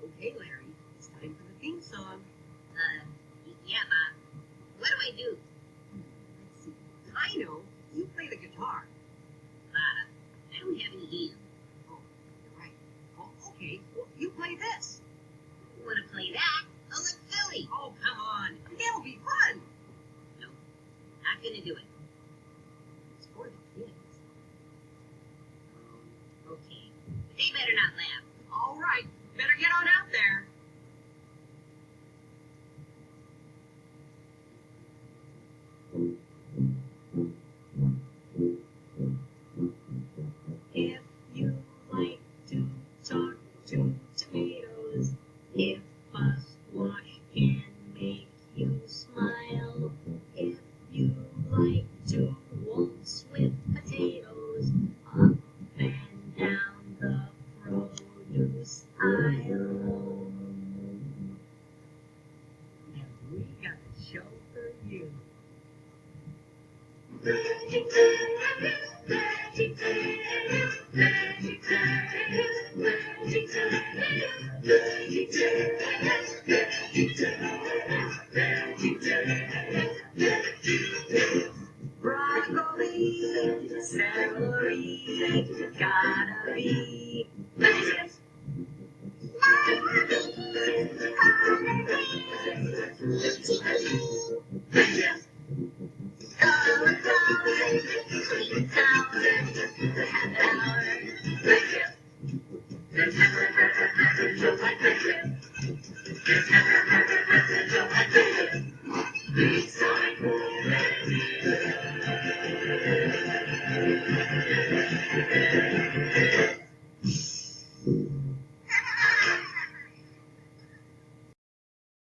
Okay, Larry, it's time for the theme song. Yeah, Bob. What do I do? Let's see. I know. You play the guitar. Bob, I don't have any hands. Oh, you're right. Oh, okay. Well, you play this. You want to play that? Oh, look silly. Oh, come on. It'll be fun. No, not gonna do it. It's for the kids. Okay, but they better not laugh. All right. Better get on out there. If you like to talk to tomatoes, if a squash can make you smile, if you like to waltz with potatoes, up and down the produce aisle. And we got a show for you. VeggieTales, VeggieTales, VeggieTales, VeggieTales, VeggieTales, VeggieTales, VeggieTales.